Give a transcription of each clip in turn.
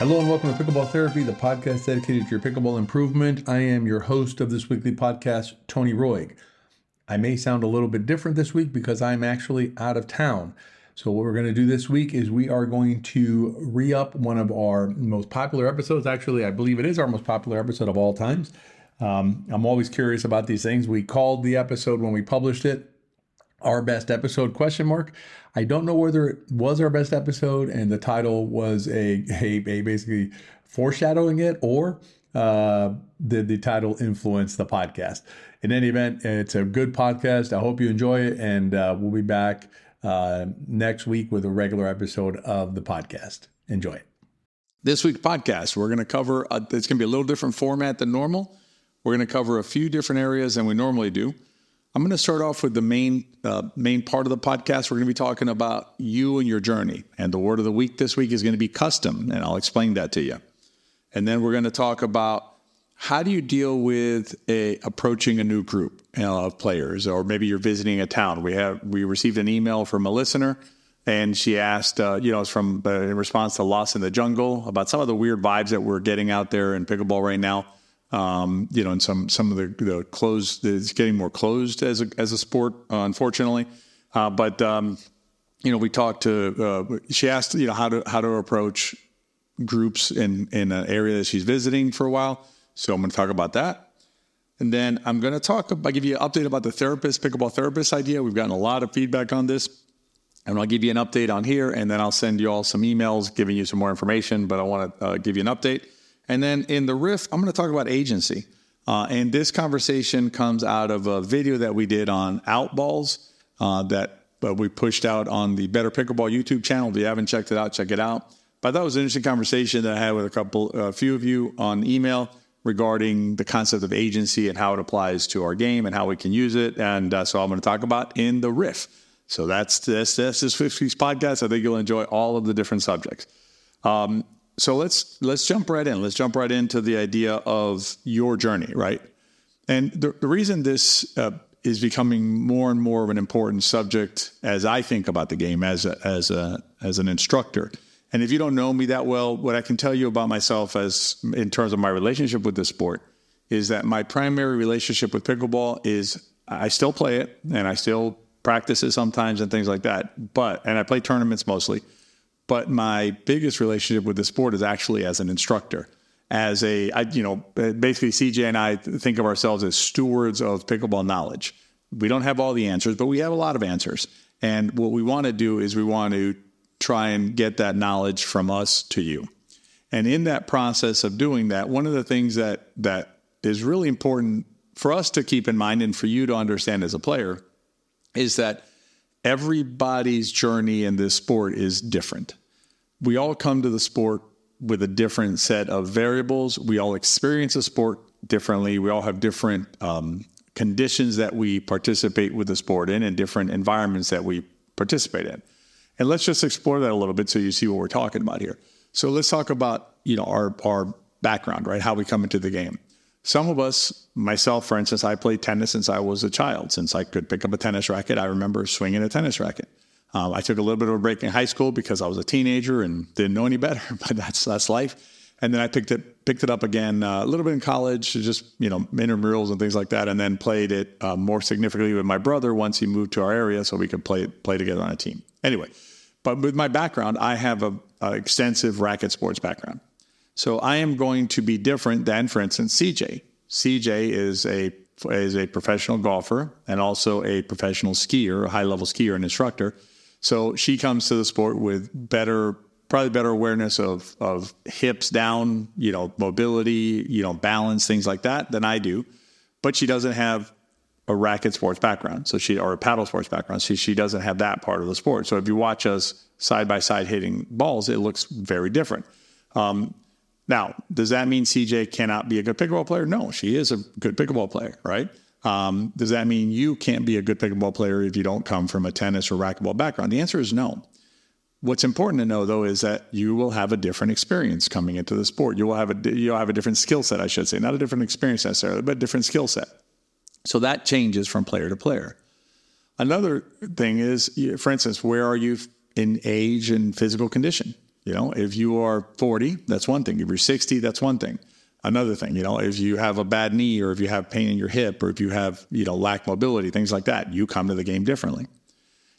Hello and welcome to Pickleball Therapy, the podcast dedicated to your pickleball improvement. I am your host of this weekly podcast, Tony Roig. I may sound a little bit different this week because I'm actually out of town. So what we're going to do this week is we are going to re-up one of our most popular episodes. Actually, I believe it is our most popular episode of all times. I'm always curious about these things. We called the episode when we published it Our Best Episode ? I don't know whether it was our best episode and the title was a basically foreshadowing it, or did the title influence the podcast? In any event, it's a good podcast. I hope you enjoy it, and we'll be back next week with a regular episode of the podcast. Enjoy it. This week's podcast, we're going to cover, it's going to be a little different format than normal. We're going to cover a few different areas than we normally do. I'm going to start off with the main part of the podcast. We're going to be talking about you and your journey. And the word of the week this week is going to be custom, and I'll explain that to you. And then we're going to talk about how do you deal with approaching a new group of players, or maybe you're visiting a town. We received an email from a listener, and she asked, it's in response to Lost in the Jungle, about some of the weird vibes that we're getting out there in pickleball right now. And some of the closed, it's getting more closed as a sport, unfortunately. We talked to, she asked, how to approach groups in an area that she's visiting for a while. So I'm going to talk about that. And then I'm going to give you an update about the pickleball therapist idea. We've gotten a lot of feedback on this, and I'll give you an update on here, and then I'll send you all some emails giving you some more information, but I want to give you an update. And then in the riff, I'm going to talk about agency. And this conversation comes out of a video that we did on outballs that we pushed out on the Better Pickleball YouTube channel. If you haven't checked it out, check it out. But that was an interesting conversation that I had with a few of you on email regarding the concept of agency and how it applies to our game and how we can use it. And so I'm going to talk about in the riff. So that's this week's podcast. I think you'll enjoy all of the different subjects. So let's jump right in. Let's jump right into the idea of your journey, right? And the reason this is becoming more and more of an important subject as I think about the game as an instructor. And if you don't know me that well, what I can tell you about myself in terms of my relationship with the sport is that my primary relationship with pickleball is I still play it and I still practice it sometimes and things like that. And I play tournaments mostly. But my biggest relationship with the sport is actually as an instructor. Basically CJ and I think of ourselves as stewards of pickleball knowledge. We don't have all the answers, but we have a lot of answers. And what we want to do is we want to try and get that knowledge from us to you. And in that process of doing that, one of the things that is really important for us to keep in mind and for you to understand as a player is that everybody's journey in this sport is different. We all come to the sport with a different set of variables. We all experience the sport differently. We all have different conditions that we participate with the sport in and different environments that we participate in. And let's just explore that a little bit so you see what we're talking about here. So let's talk about, our background, right? How we come into the game. Some of us, myself, for instance, I played tennis since I was a child. Since I could pick up a tennis racket, I remember swinging a tennis racket. I took a little bit of a break in high school because I was a teenager and didn't know any better, but that's life. And then I picked it up again a little bit in college, just, intramurals and things like that, and then played it more significantly with my brother once he moved to our area so we could play together on a team. Anyway, but with my background, I have an extensive racket sports background. So I am going to be different than, for instance, CJ. CJ is a professional golfer and also a professional skier, a high-level skier and instructor. So she comes to the sport with probably better awareness of hips down, mobility, balance, things like that than I do. But she doesn't have a racket sports background, or a paddle sports background. She doesn't have that part of the sport. So if you watch us side by side hitting balls, it looks very different. Now, does that mean CJ cannot be a good pickleball player? No, she is a good pickleball player, right? Does that mean you can't be a good pickleball player if you don't come from a tennis or racquetball background? The answer is no. What's important to know, though, is that you will have a different experience coming into the sport. You'll have a different skill set, I should say. Not a different experience necessarily, but a different skill set. So that changes from player to player. Another thing is, for instance, where are you in age and physical condition? If you are 40, that's one thing. If you're 60, that's one thing. Another thing, if you have a bad knee or if you have pain in your hip or if you have, lack mobility, things like that, you come to the game differently.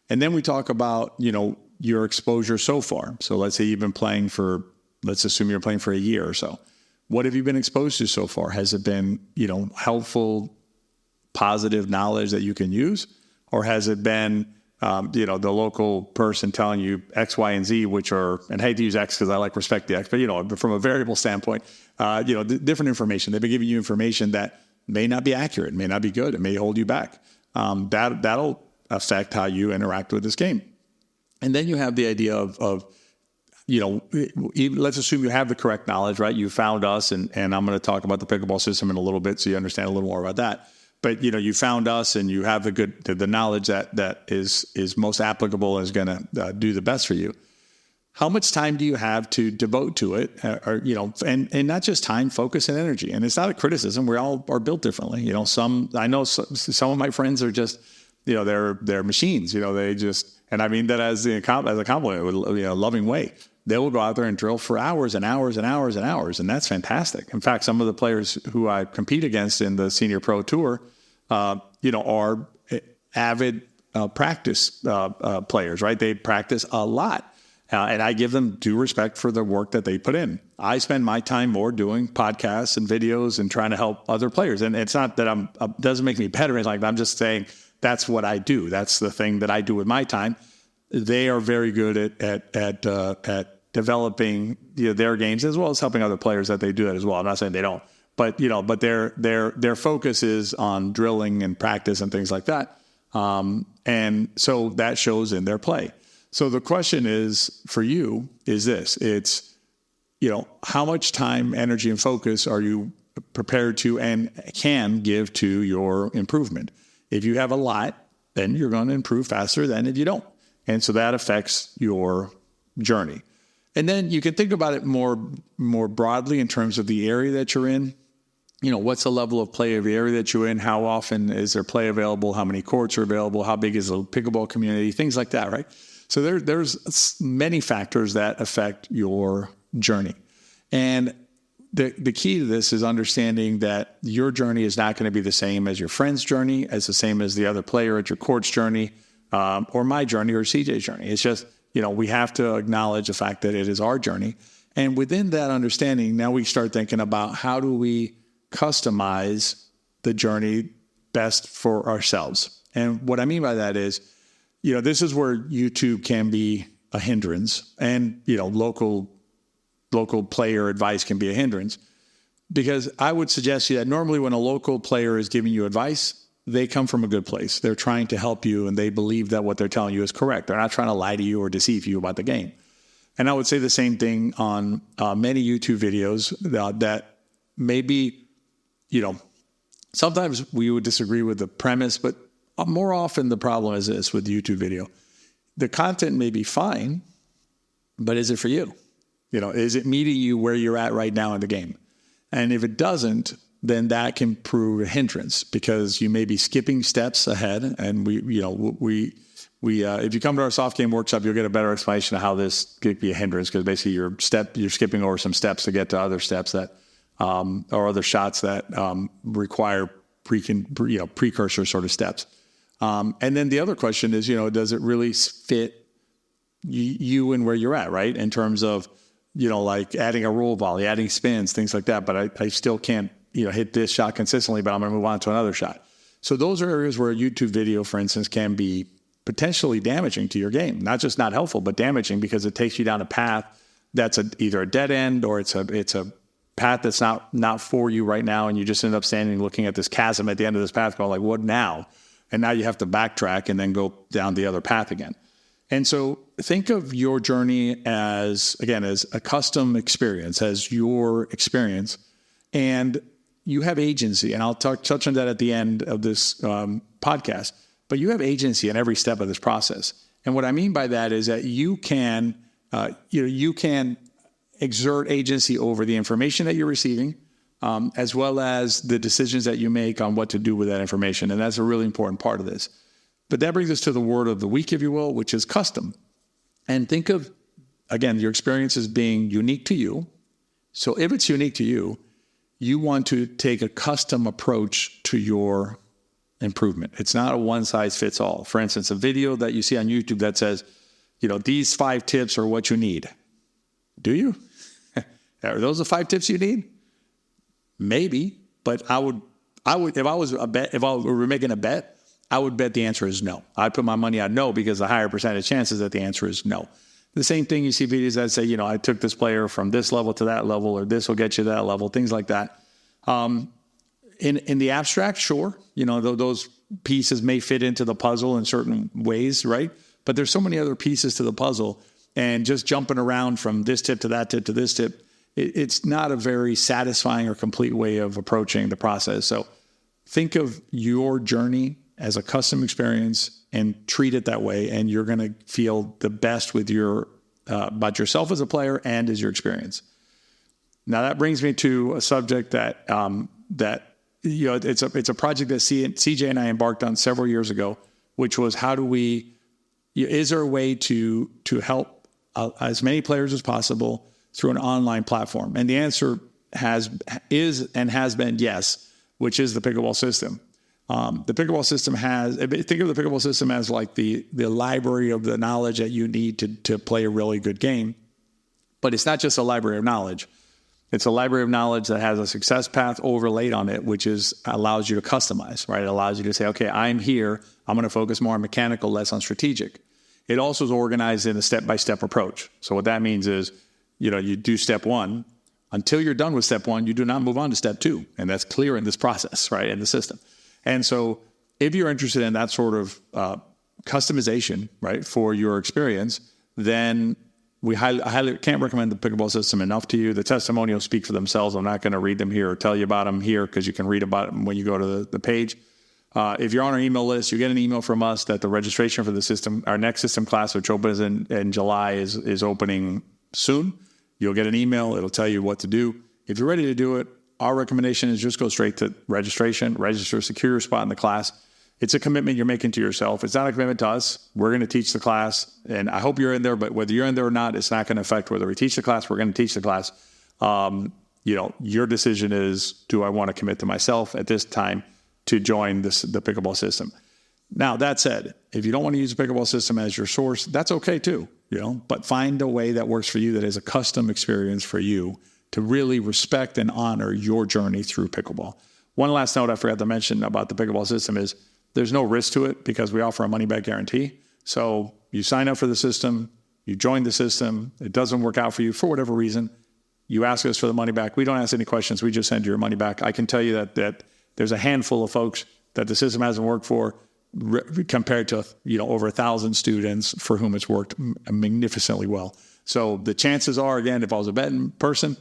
And then we talk about, your exposure so far. So let's say you've been playing let's assume you're playing for a year or so. What have you been exposed to so far? Has it been, helpful, positive knowledge that you can use? Or has it been, the local person telling you X, Y, and Z, which are, and I hate to use X because I respect the X, but, from a variable standpoint, different information. They've been giving you information that may not be accurate, may not be good, it may hold you back. That'll affect how you interact with this game. And then you have the idea of let's assume you have the correct knowledge, right? You found us, and I'm going to talk about the pickleball system in a little bit so you understand a little more about that. But, you found us and you have the knowledge that is most applicable and is going to do the best for you. How much time do you have to devote to it? And not just time, focus, and energy. And it's not a criticism. We all are built differently. I know some of my friends are just, they're machines. They just, and I mean that as a compliment, with a loving way. They will go out there and drill for hours and hours and hours and hours, and that's fantastic. In fact, some of the players who I compete against in the Senior Pro Tour, are avid practice players, right? They practice a lot, and I give them due respect for the work that they put in. I spend my time more doing podcasts and videos and trying to help other players, and it's not that doesn't make me better. I'm just saying that's what I do. That's the thing that I do with my time. They are very good at developing their games as well as helping other players that they do that as well. I'm not saying they don't, but their focus is on drilling and practice and things like that, and so that shows in their play. So the question is for you is this: it's how much time, energy, and focus are you prepared to and can give to your improvement? If you have a lot, then you're going to improve faster than if you don't. And so that affects your journey. And then you can think about it more broadly in terms of the area that you're in. What's the level of play of the area that you're in? How often is there play available? How many courts are available? How big is the pickleball community? Things like that, right? So there's many factors that affect your journey. And the key to this is understanding that your journey is not going to be the same as your friend's journey, as the same as the other player at your court's journey, or my journey or CJ's journey. It's just, we have to acknowledge the fact that it is our journey. And within that understanding, now we start thinking about how do we customize the journey best for ourselves. And what I mean by that is, this is where YouTube can be a hindrance, and, local player advice can be a hindrance, because I would suggest to you that normally when a local player is giving you advice, they come from a good place. They're trying to help you, and they believe that what they're telling you is correct. They're not trying to lie to you or deceive you about the game. And I would say the same thing on many YouTube videos that maybe, sometimes we would disagree with the premise, but more often the problem is this with YouTube video. The content may be fine, but is it for you? Is it meeting you where you're at right now in the game? And if it doesn't, then that can prove a hindrance, because you may be skipping steps ahead. And we if you come to our soft game workshop, you'll get a better explanation of how this could be a hindrance, because basically you're skipping over some steps to get to other steps that, or other shots that require precursor sort of steps. And then the other question is, does it really fit you and where you're at, right? In terms of, like adding a roll volley, adding spins, things like that. But I still can't, hit this shot consistently, but I'm going to move on to another shot. So those are areas where a YouTube video, for instance, can be potentially damaging to your game. Not just not helpful, but damaging, because it takes you down a path that's either a dead end, or it's a path that's not for you right now. And you just end up standing looking at this chasm at the end of this path going like, what now? And now you have to backtrack and then go down the other path again. And so think of your journey as a custom experience, as your experience, and you have agency. And I'll touch on that at the end of this podcast, but you have agency in every step of this process. And what I mean by that is that you can exert agency over the information that you're receiving, as well as the decisions that you make on what to do with that information. And that's a really important part of this. But that brings us to the word of the week, if you will, which is custom. And think of again, your experience is being unique to you. So if it's unique to you, you want to take a custom approach to your improvement. It's not a one size fits all. For instance, a video that you see on YouTube that says, these 5 tips are what you need. Do you? Are those the 5 tips you need? Maybe, but I would, if I were making a bet, I would bet the answer is no. I'd put my money on no, because the higher percentage chances that the answer is no. The same thing, you see videos that say, I took this player from this level to that level, or this will get you to that level, things like that. In the abstract, sure, those pieces may fit into the puzzle in certain ways, right? But there's so many other pieces to the puzzle, and just jumping around from this tip to that tip to this tip, it's not a very satisfying or complete way of approaching the process. So think of your journey as a custom experience and treat it that way, and you're going to feel the best with about yourself as a player and as your experience. Now that brings me to a subject that it's a project that CJ and I embarked on several years ago, which was is there a way to help as many players as possible through an online platform? And the answer is and has been yes, which is the pickleball system. The pickleball system think of the pickleball system as like the library of the knowledge that you need to play a really good game. But it's not just a library of knowledge. It's a library of knowledge that has a success path overlaid on it, which allows you to customize, right? It allows you to say, okay, I'm here. I'm going to focus more on mechanical, less on strategic. It also is organized in a step-by-step approach. So what that means is, you do step 1. Until you're done with step 1, you do not move on to step 2. And that's clear in this process, right, in the system. And so if you're interested in that sort of customization, right, for your experience, then I highly can't recommend the pickleball system enough to you. The testimonials speak for themselves. I'm not going to read them here or tell you about them here, because you can read about them when you go to the page. If you're on our email list, you get an email from us that the registration for the system, our next system class, which opens in July, is opening soon. You'll get an email. It'll tell you what to do. If you're ready to do it, our recommendation is just go straight to registration, register, secure your spot in the class. It's a commitment you're making to yourself. It's not a commitment to us. We're going to teach the class, and I hope you're in there, but whether you're in there or not, it's not going to affect whether we teach the class. We're going to teach the class. Your decision is, do I want to commit to myself at this time to join the pickleball system? Now, that said, if you don't want to use the pickleball system as your source, that's okay too, but find a way that works for you, that is a custom experience for you, to really respect and honor your journey through pickleball. One last note I forgot to mention about the pickleball system is there's no risk to it, because we offer a money-back guarantee. So you sign up for the system, you join the system, it doesn't work out for you for whatever reason, you ask us for the money back. We don't ask any questions. We just send you your money back. I can tell you that there's a handful of folks that the system hasn't worked for, compared to over 1,000 students for whom it's worked magnificently well. So the chances are, again, if I was a betting person,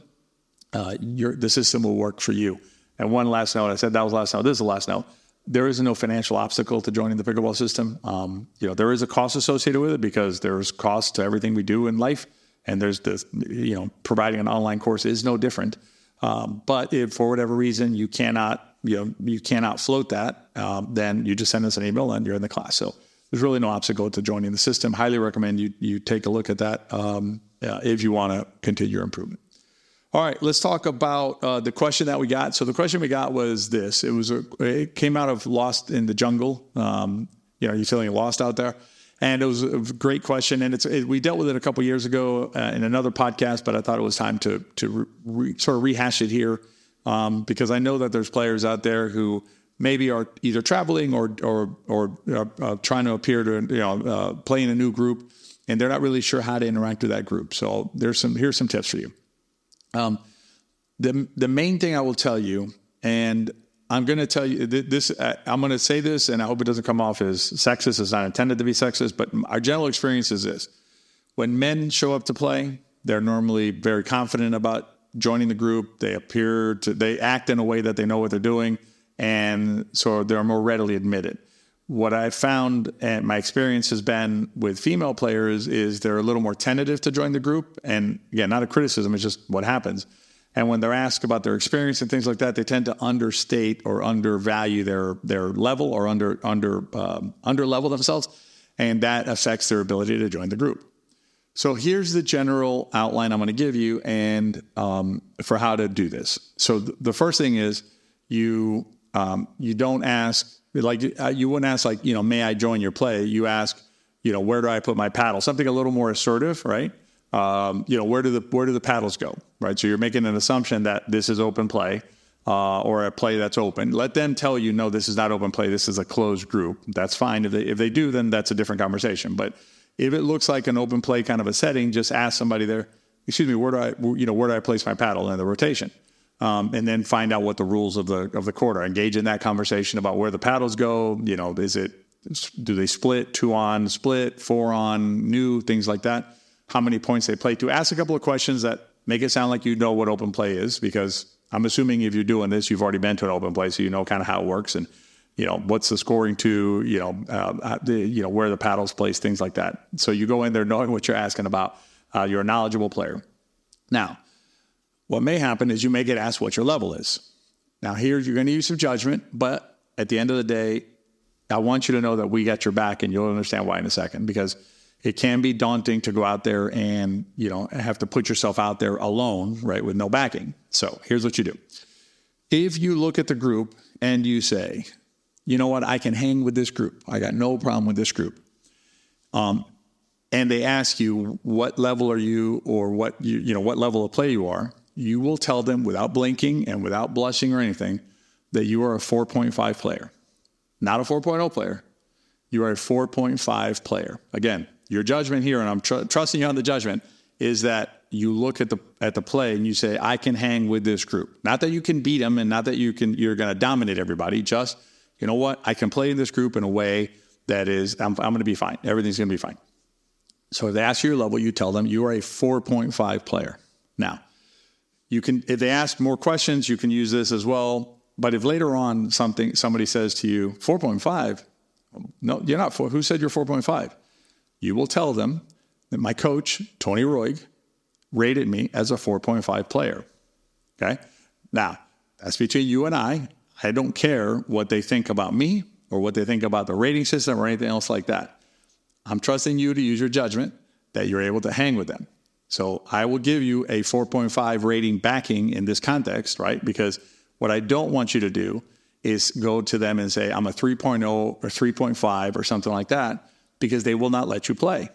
the system will work for you. And one last note, I said that was the last note. This is the last note. There is no financial obstacle to joining the pickleball system. There is a cost associated with it, because there's cost to everything we do in life. And there's this, providing an online course is no different. But if for whatever reason you cannot float that, then you just send us an email and you're in the class. So there's really no obstacle to joining the system. Highly recommend you take a look at that if you want to continue your improvement. All right, let's talk about the question that we got. So the question we got was this. It came out of Lost in the Jungle. You feeling lost out there? And it was a great question. And we dealt with it a couple years ago in another podcast, but I thought it was time to sort of rehash it here, because I know that there's players out there who maybe are either traveling or trying to appear to play in a new group, and they're not really sure how to interact with that group. So here's some tips for you. The main thing I will tell you, and I'm going to tell you this, I'm going to say this, and I hope it doesn't come off as sexist. It's not intended to be sexist, but our general experience is this. When men show up to play, they're normally very confident about joining the group. They act in a way that they know what they're doing, and so they're more readily admitted. What I found, and my experience has been with female players, is they're a little more tentative to join the group. And again, not a criticism, it's just what happens. And when they're asked about their experience and things like that, they tend to understate or undervalue their level, or underlevel themselves, and that affects their ability to join the group. So here's the general outline I'm going to give you and for how to do this. So the first thing is you don't ask, like you wouldn't ask like, may I join your play? You ask, where do I put my paddle? Something a little more assertive, right? Where do the paddles go, right? So you're making an assumption that this is open play or a play that's open. Let them tell you, no, this is not open play. This is a closed group. That's fine. If they do, then that's a different conversation. But if it looks like an open play kind of a setting, just ask somebody there, where do I place my paddle in the rotation? And then find out what the rules of the court are. Engage in that conversation about where the paddles go. Do they split, 2 on, split, 4 on, new, things like that? How many points they play to? Ask a couple of questions that make it sound like you know what open play is, because I'm assuming if you're doing this, you've already been to an open play, so you know kind of how it works and what's the scoring to, where the paddles place, things like that. So you go in there knowing what you're asking about. You're a knowledgeable player. Now, what may happen is you may get asked what your level is. Now, here you're going to use some judgment, but at the end of the day, I want you to know that we got your back, and you'll understand why in a second, because it can be daunting to go out there and, have to put yourself out there alone, right, with no backing. So here's what you do. If you look at the group and you say, you know what, I can hang with this group. I got no problem with this group. And they ask you what level are you, or what level of play you are, you will tell them without blinking and without blushing or anything that you are a 4.5 player, not a 4.0 player. You are a 4.5 player. Again, your judgment here, and I'm trusting you on the judgment, is that you look at the play and you say, I can hang with this group. Not that you can beat them, and not that you're going to dominate everybody. Just, you know what? I can play in this group in a way that is, I'm going to be fine. Everything's going to be fine. So if they ask you your level, you tell them you are a 4.5 player. Now, if they ask more questions, you can use this as well. But if later on somebody says to you, 4.5, no, you're not 4. Who said you're 4.5? You will tell them that my coach, Tony Roig, rated me as a 4.5 player. Okay? Now, that's between you and I. I don't care what they think about me or what they think about the rating system or anything else like that. I'm trusting you to use your judgment that you're able to hang with them. So I will give you a 4.5 rating backing in this context, right? Because what I don't want you to do is go to them and say, I'm a 3.0 or 3.5 or something like that, because they will not let you play,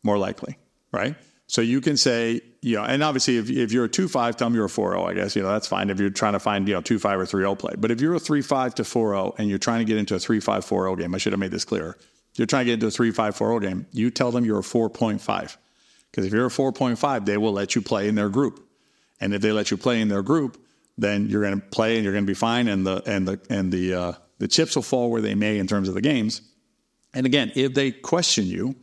more likely, right? So you can say, and obviously if you're a 2.5, tell them you're a 4.0, I guess, that's fine if you're trying to find, 2.5 or 3.0 play. But if you're a 3.5 to 4.0 and you're trying to get into a 3.5, 4.0 game, I should have made this clearer. If you're trying to get into a 3.5, 4.0 game, you tell them you're a 4.5. Because if you're a 4.5, they will let you play in their group. And if they let you play in their group, then you're going to play and you're going to be fine, and the chips will fall where they may in terms of the games. And again, if they question you,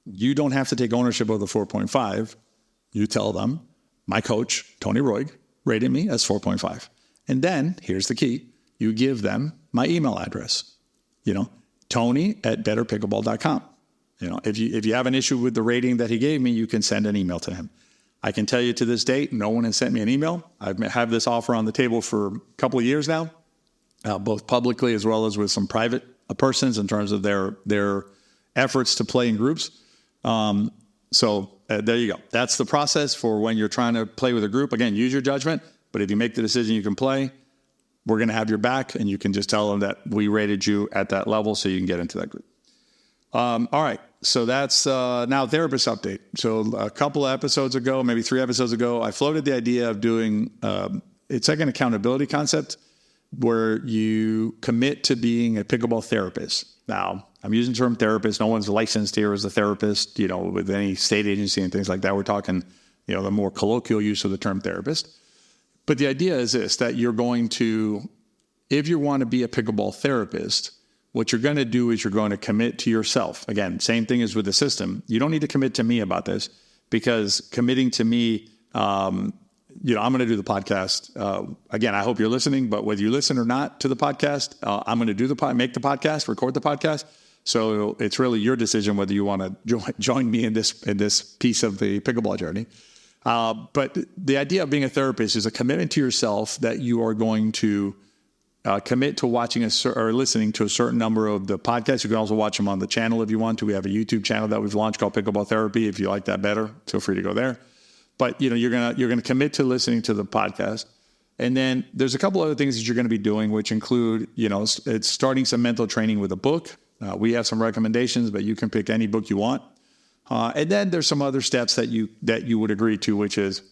you don't have to take ownership of the 4.5. You tell them, my coach, Tony Roig, rated me as 4.5. And then, here's the key, you give them my email address, Tony@betterpickleball.com. If you have an issue with the rating that he gave me, you can send an email to him. I can tell you to this date, no one has sent me an email. I've had this offer on the table for a couple of years now, both publicly as well as with some private persons in terms of their efforts to play in groups. So there you go. That's the process for when you're trying to play with a group. Again, use your judgment, but if you make the decision you can play, we're going to have your back, and you can just tell them that we rated you at that level so you can get into that group. All right. So that's now therapist update. So a couple of episodes ago, maybe 3 episodes ago, I floated the idea of doing it's like an accountability concept where you commit to being a pickleball therapist. Now, I'm using the term therapist. No one's licensed here as a therapist, with any state agency and things like that. We're talking, the more colloquial use of the term therapist. But the idea is this, that you're going to, if you want to be a pickleball therapist, what you're going to do is you're going to commit to yourself. Again, same thing as with the system. You don't need to commit to me about this, because committing to me, I'm going to do the podcast. Again, I hope you're listening, but whether you listen or not to the podcast, I'm going to make the podcast, record the podcast. So it's really your decision whether you want to join me in this piece of the pickleball journey. But the idea of being a therapist is a commitment to yourself that you are going to commit to watching or listening to a certain number of the podcasts. You can also watch them on the channel if you want to. We have a YouTube channel that we've launched called Pickleball Therapy. If you like that better, feel free to go there. But you're gonna commit to listening to the podcast. And then there's a couple other things that you're going to be doing, which include, it's starting some mental training with a book. We have some recommendations, but you can pick any book you want. And then there's some other steps that you would agree to, which is,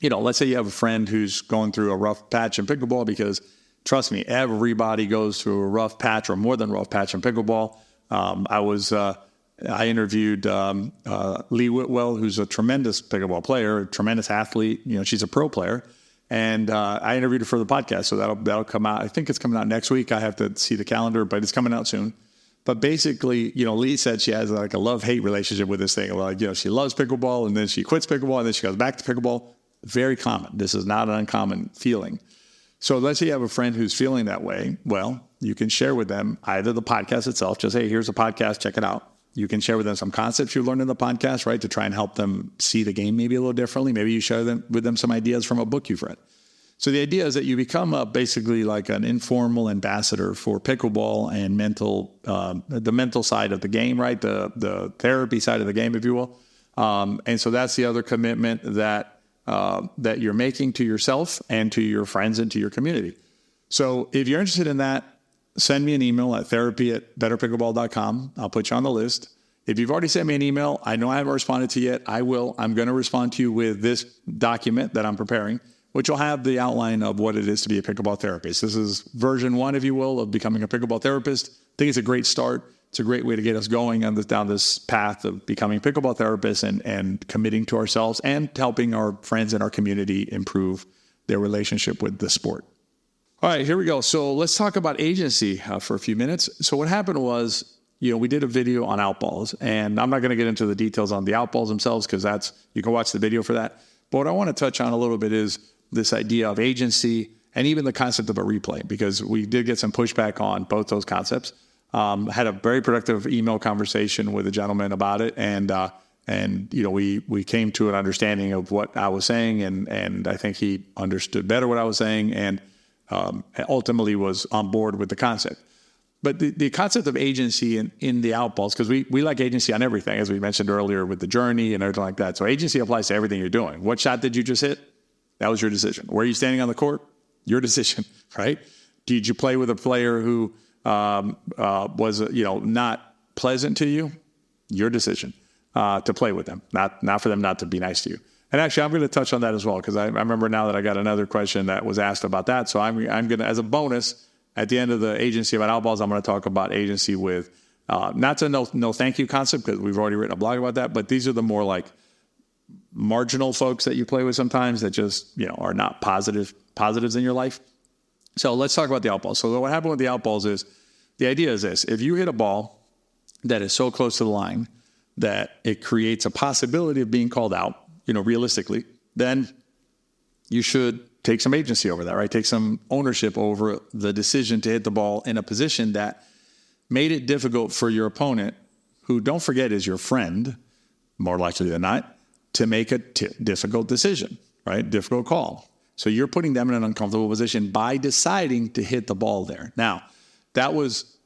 let's say you have a friend who's going through a rough patch in pickleball, because trust me, everybody goes through a rough patch or more than rough patch in pickleball. I interviewed Lee Whitwell, who's a tremendous pickleball player, a tremendous athlete. She's a pro player. And I interviewed her for the podcast, so that'll come out. I think it's coming out next week. I have to see the calendar, but it's coming out soon. But basically, Lee said she has like a love-hate relationship with this thing. Like, she loves pickleball, and then she quits pickleball, and then she goes back to pickleball. Very common. This is not an uncommon feeling. So let's say you have a friend who's feeling that way. Well, you can share with them either the podcast itself, just, hey, here's a podcast, check it out. You can share with them some concepts you learned in the podcast, right, to try and help them see the game maybe a little differently. Maybe you share with them some ideas from a book you've read. So the idea is that you become basically like an informal ambassador for pickleball and the mental side of the game, right, the therapy side of the game, if you will. And so that's the other commitment that you're making to yourself and to your friends and to your community. So if you're interested in that, send me an email at therapy@betterpickleball.com. I'll put you on the list. If you've already sent me an email, I know I haven't responded to you yet. I will. I'm going to respond to you with this document that I'm preparing, which will have the outline of what it is to be a pickleball therapist. This is version 1, if you will, of becoming a pickleball therapist. I think it's a great start. It's a great way to get us going down this path of becoming pickleball therapists and committing to ourselves and helping our friends in our community improve their relationship with the sport. All right, here we go. So let's talk about agency for a few minutes. So what happened was, we did a video on outballs, and I'm not going to get into the details on the outballs themselves, because you can watch the video for that. But what I want to touch on a little bit is this idea of agency and even the concept of a replay, because we did get some pushback on both those concepts. Had a very productive email conversation with a gentleman about it, and we came to an understanding of what I was saying, and I think he understood better what I was saying, and ultimately was on board with the concept. But the concept of agency in the outballs, because we like agency on everything, as we mentioned earlier with the journey and everything like that. So agency applies to everything you're doing. What shot did you just hit? That was your decision. Where are you standing on the court? Your decision, right? Did you play with a player who was not pleasant to you? Your decision to play with them, not for them not to be nice to you. And actually, I'm going to touch on that as well, because I remember now that I got another question that was asked about that. So I'm going to, as a bonus, at the end of the agency about outballs, I'm going to talk about agency with not to no thank you concept, because we've already written a blog about that. But these are the more like marginal folks that you play with sometimes that just are not positives in your life. So let's talk about the outballs. So what happened with the outballs is, the idea is this: if you hit a ball that is so close to the line that it creates a possibility of being called out, realistically, then you should take some agency over that, right? Take some ownership over the decision to hit the ball in a position that made it difficult for your opponent, who, don't forget, is your friend, more likely than not, to make a difficult decision, right? Difficult call. So you're putting them in an uncomfortable position by deciding to hit the ball there. Now, that was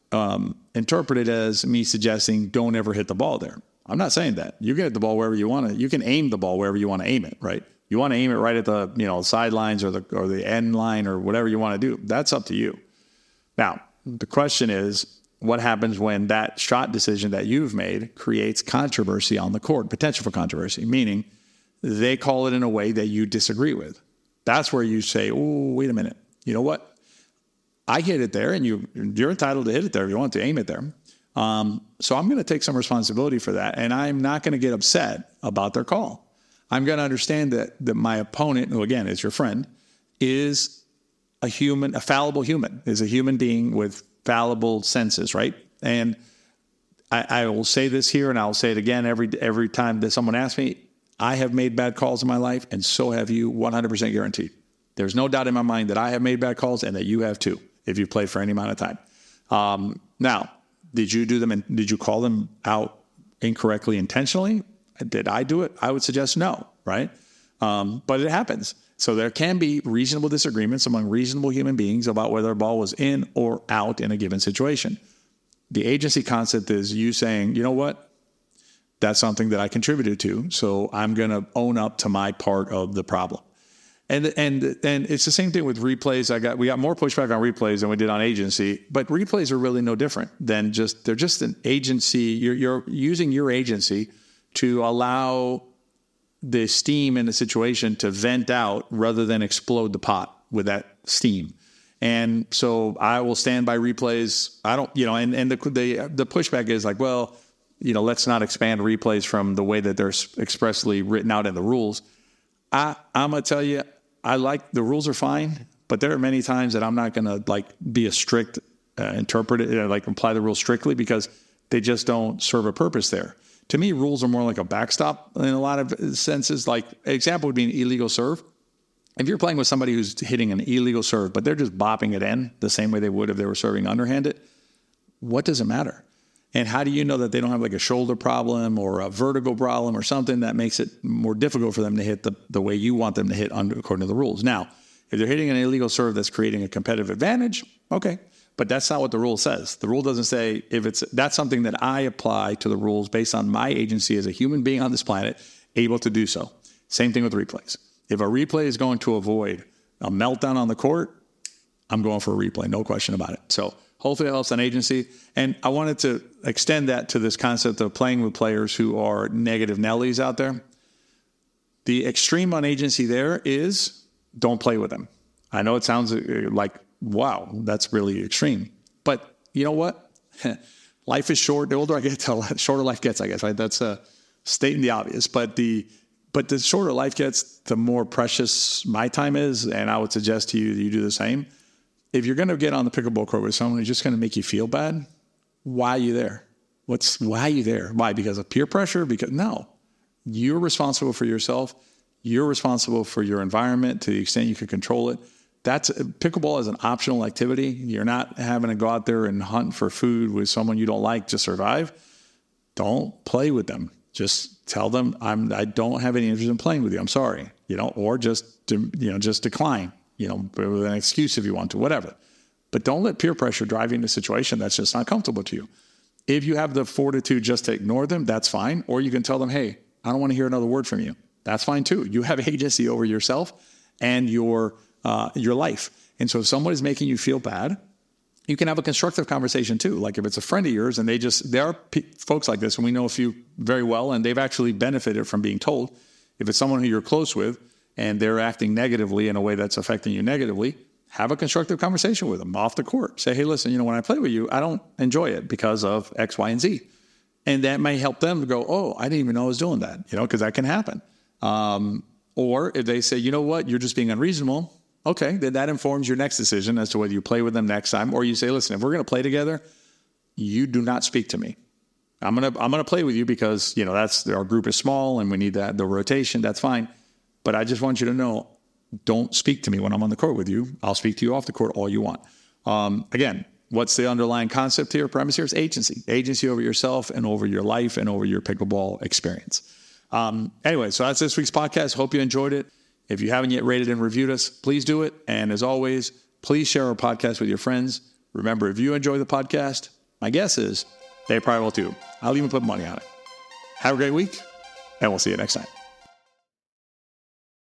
interpreted as me suggesting don't ever hit the ball there. I'm not saying that. You can hit the ball wherever you want to. You can aim the ball wherever you want to aim it, right? You want to aim it right at the sidelines or the end line or whatever you want to do. That's up to you. Now, the question is, what happens when that shot decision that you've made creates controversy on the court, potential for controversy, meaning they call it in a way that you disagree with. That's where you say, oh, wait a minute. You know what? I hit it there, and you're entitled to hit it there if you want to aim it there. So I'm going to take some responsibility for that, and I'm not going to get upset about their call. I'm going to understand that my opponent, who again is your friend, is a fallible human, is a human being with fallible senses, right? And I will say this here, and I'll say it again every time that someone asks me. I have made bad calls in my life, and so have you, 100% guaranteed. There's no doubt in my mind that I have made bad calls and that you have too, if you played for any amount of time. Now, did you do them and did you call them out incorrectly intentionally? Did I do it? I would suggest no, right? But it happens. So there can be reasonable disagreements among reasonable human beings about whether a ball was in or out in a given situation. The agency concept is you saying, you know what? That's something that I contributed to, so I'm going to own up to my part of the problem. And it's the same thing with replays. We got more pushback on replays than we did on agency, but replays are really no different than they're just an agency. You're using your agency to allow the steam in the situation to vent out rather than explode the pot with that steam. And so I will stand by replays. I don't, and the pushback is like, well, let's not expand replays from the way that they're expressly written out in the rules. I'm going to tell you, the rules are fine, but there are many times that I'm not going to be a strict interpreter, apply the rules strictly because they just don't serve a purpose there. To me, rules are more like a backstop in a lot of senses. Like an example would be an illegal serve. If you're playing with somebody who's hitting an illegal serve, but they're just bopping it in the same way they would if they were serving underhanded, what does it matter? And how do you know that they don't have a shoulder problem or a vertical problem or something that makes it more difficult for them to hit the way you want them to hit according to the rules? Now, if they're hitting an illegal serve that's creating a competitive advantage, okay. But that's not what the rule says. The rule doesn't say that's something that I apply to the rules based on my agency as a human being on this planet, able to do so. Same thing with replays. If a replay is going to avoid a meltdown on the court, I'm going for a replay, no question about it. So hopefully it helps on agency. And I wanted to extend that to this concept of playing with players who are negative Nellies out there. The extreme on agency there is don't play with them. I know it sounds like, wow, that's really extreme. But you know what? Life is short. The older I get, the shorter life gets, I guess. Right? That's stating the obvious. But the shorter life gets, the more precious my time is. And I would suggest to you that you do the same. If you're going to get on the pickleball court with someone who's just going to make you feel bad, why are you there? Why are you there? Why? Because of peer pressure? No. You're responsible for yourself. You're responsible for your environment to the extent you can control it. Pickleball is an optional activity. You're not having to go out there and hunt for food with someone you don't like to survive. Don't play with them. Just tell them I don't have any interest in playing with you. I'm sorry, or just decline, with an excuse if you want to, whatever. But don't let peer pressure drive you into a situation that's just not comfortable to you. If you have the fortitude just to ignore them, that's fine. Or you can tell them, hey, I don't want to hear another word from you. That's fine too. You have agency over yourself and your life. And so if someone is making you feel bad, you can have a constructive conversation too. Like if it's a friend of yours and there are folks like this, and we know a few very well, and they've actually benefited from being told. If it's someone who you're close with and they're acting negatively in a way that's affecting you negatively, have a constructive conversation with them off the court. Say, hey, listen, when I play with you, I don't enjoy it because of X, Y, and Z. And that may help them to go, oh, I didn't even know I was doing that, because that can happen. Or if they say, you know what, you're just being unreasonable, okay, then that informs your next decision as to whether you play with them next time, or you say, listen, if we're going to play together, you do not speak to me. I'm gonna play with you because that's our group is small and we need the rotation. That's fine, but I just want you to know, don't speak to me when I'm on the court with you. I'll speak to you off the court all you want. Again, what's the underlying concept here? Premise here is agency over yourself and over your life and over your pickleball experience. Anyway, so that's this week's podcast. Hope you enjoyed it. If you haven't yet rated and reviewed us, please do it. And as always, please share our podcast with your friends. Remember, if you enjoy the podcast, my guess is they probably will too. I'll even put money on it. Have a great week, and we'll see you next time.